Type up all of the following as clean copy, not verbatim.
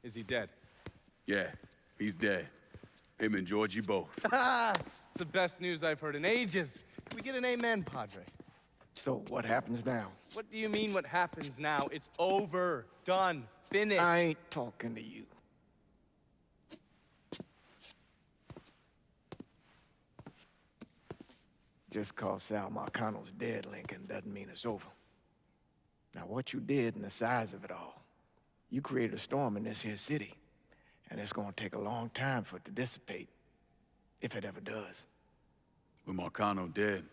Is he dead? Yeah, he's dead. Him and Georgie both. It's the best news I've heard in ages. Can we get an amen, Padre? So what happens now? What do you mean what happens now? It's over. Done. Finished. I ain't talking to you. Just cause Sal Marcano's dead, Lincoln, doesn't mean it's over. Now, what you did and the size of it all, you created a storm in this here city, and it's gonna take a long time for it to dissipate, if it ever does. With Marcano dead,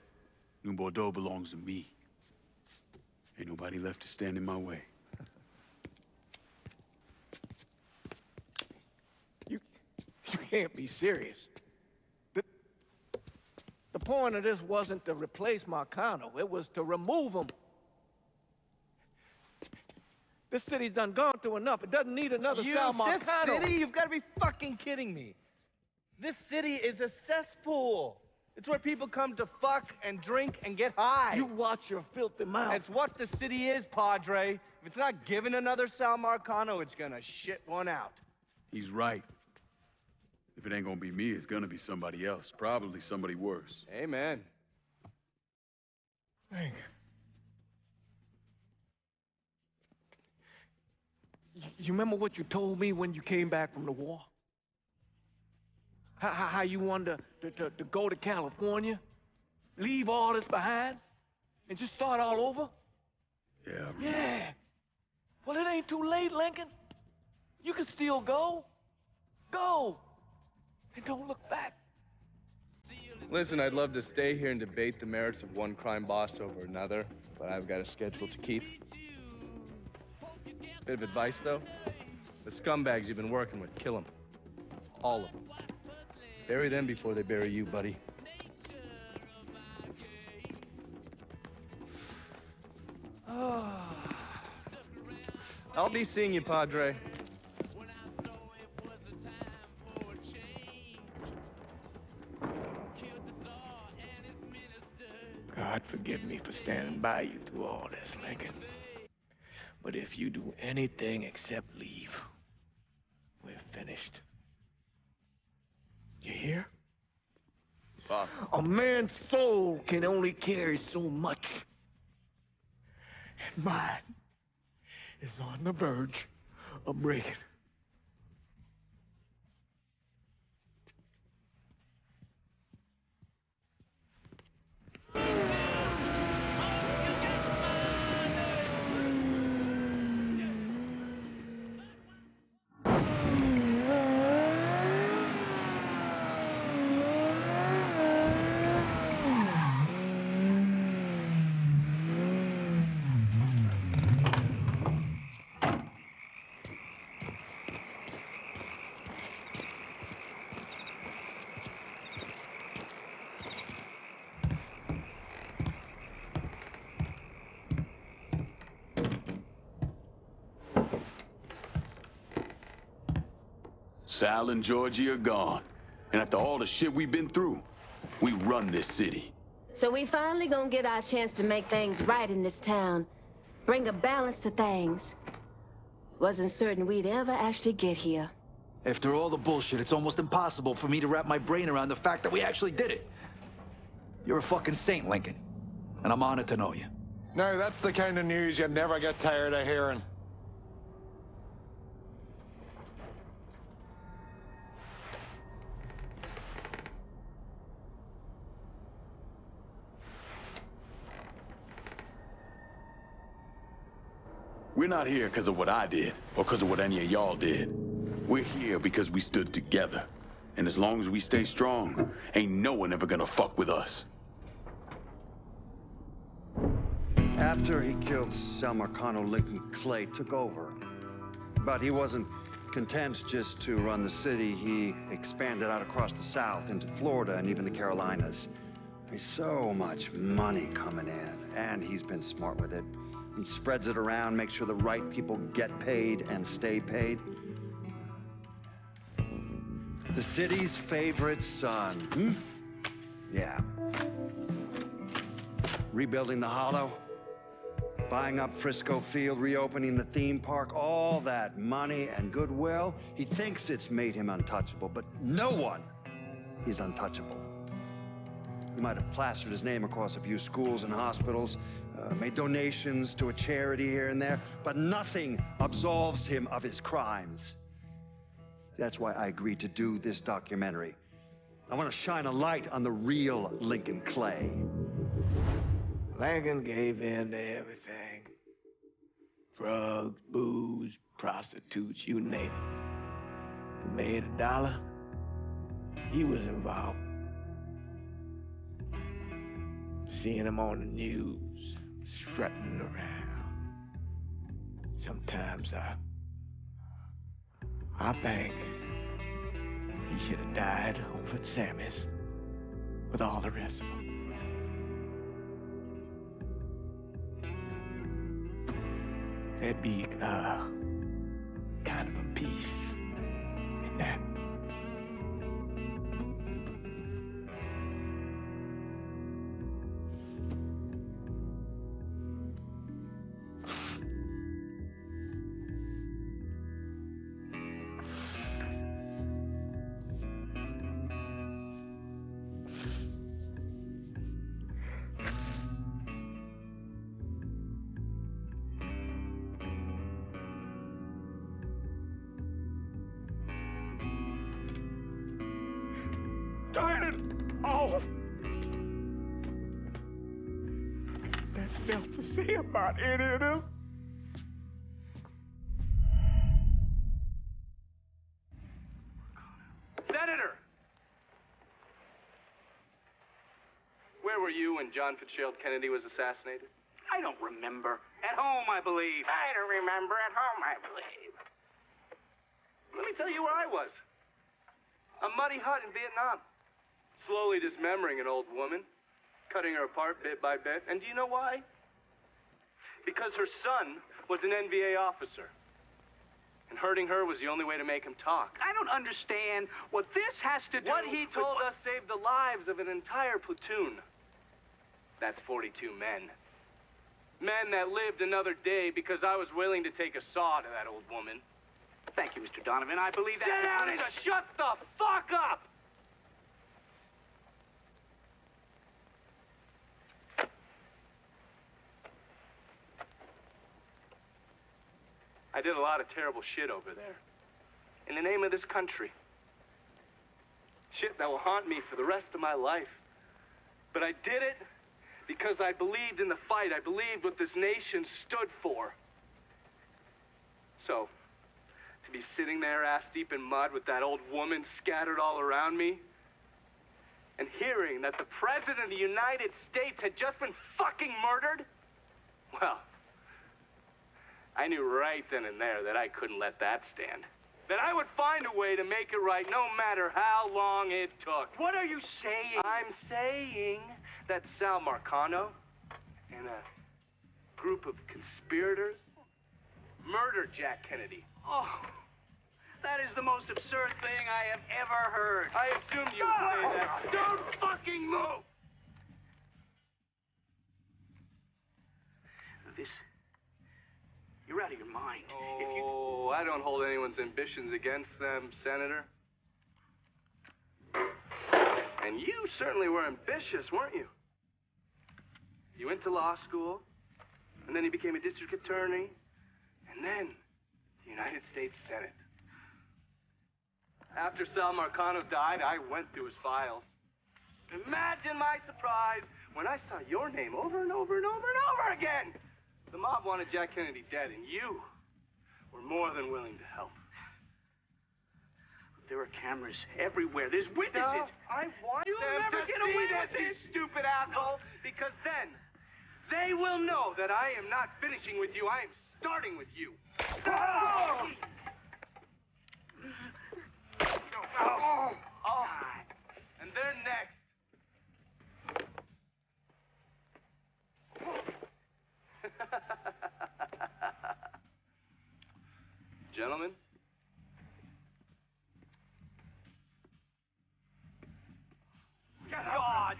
New Bordeaux belongs to me. Ain't nobody left to stand in my way. You can't be serious. The point of this wasn't to replace Marcano, it was to remove him. This city's done gone through enough. It doesn't need another Sal Marcano. This city? You've got to be fucking kidding me. This city is a cesspool. It's where people come to fuck and drink and get high. You watch your filthy mouth. It's what the city is, Padre. If it's not giving another Sal Marcano, it's gonna shit one out. He's right. If it ain't gonna be me, it's gonna be somebody else. Probably somebody worse. Amen. Hank. You remember what you told me when you came back from the war? How you wanted to go to California, leave all this behind, and just start all over? Yeah. Yeah. Well, it ain't too late, Lincoln. You can still go. Go. And don't look back. Listen, I'd love to stay here and debate the merits of one crime boss over another, but I've got a schedule to keep. Bit of advice, though. The scumbags you've been working with, kill them. All of them. Bury them before they bury you, buddy. I'll be seeing you, Padre. God forgive me for standing by you through all this, Lincoln. But if you do anything except leave, we're finished. You hear? Pop. A man's soul can only carry so much. And mine is on the verge of breaking. Sal and Georgie are gone. And after all the shit we've been through, we run this city. So we finally gonna get our chance to make things right in this town. Bring a balance to things. Wasn't certain we'd ever actually get here. After all the bullshit, it's almost impossible for me to wrap my brain around the fact that we actually did it. You're a fucking saint, Lincoln. And I'm honored to know you. Now, that's the kind of news you never get tired of hearing. We're not here because of what I did, or because of what any of y'all did. We're here because we stood together. And as long as we stay strong, ain't no one ever gonna fuck with us. After he killed Sal Marcano, Lincoln Clay took over. But he wasn't content just to run the city. He expanded out across the South into Florida and even the Carolinas. There's so much money coming in, and he's been smart with it. He spreads it around, makes sure the right people get paid and stay paid. The city's favorite son, Yeah. Rebuilding the Hollow, Buying up Frisco Field, reopening the theme park, all that money and goodwill. He thinks it's made him untouchable, but no one is untouchable. He might have plastered his name across a few schools and hospitals, made donations to a charity here and there, but nothing absolves him of his crimes. That's why I agreed to do this documentary. I want to shine a light on the real Lincoln Clay. Lincoln gave in to everything. Drugs, booze, prostitutes, you name it. Who made $1, he was involved. Seeing him on the news, strutting around. Sometimes I think he should have died over at Sammy's with all the rest of them. There'd be kind of a peace in that. Turn it off. Nothing else to say about any of this. Senator! Where were you when John Fitzgerald Kennedy was assassinated? I don't remember. At home, I believe. I don't remember. At home, I believe. Let me tell you where I was. A muddy hut in Vietnam. Slowly dismembering an old woman, cutting her apart bit by bit. And do you know why? Because her son was an NVA officer. And hurting her was the only way to make him talk. I don't understand what this has to do. What he told us saved the lives of an entire platoon. That's 42 men. Men that lived another day because I was willing to take a saw to that old woman. Thank you, Mr. Donovan. I believe that. Sit down and shut the fuck up! I did a lot of terrible shit over there. In the name of this country. Shit that will haunt me for the rest of my life. But I did it because I believed in the fight. I believed what this nation stood for. So, to be sitting there ass deep in mud with that old woman scattered all around me, and hearing that the President of the United States had just been fucking murdered, well, I knew right then and there that I couldn't let that stand. That I would find a way to make it right no matter how long it took. What are you saying? I'm saying that Sal Marcano and a group of conspirators murdered Jack Kennedy. Oh, that is the most absurd thing I have ever heard. I assumed you would say that. Don't fucking move! You're out of your mind. Oh, I don't hold anyone's ambitions against them, Senator. And you certainly were ambitious, weren't you? You went to law school, and then you became a district attorney, and then the United States Senate. After Sal Marcano died, I went through his files. Imagine my surprise when I saw your name over and over and over and over again. The mob wanted Jack Kennedy dead, and you were more than willing to help. There are cameras everywhere. There's witnesses. No, I want You'll them never to get see away this, with you this. stupid asshole, because then they will know that I am not finishing with you. I am starting with you. Oh! Oh! And they're next. Gentlemen. God!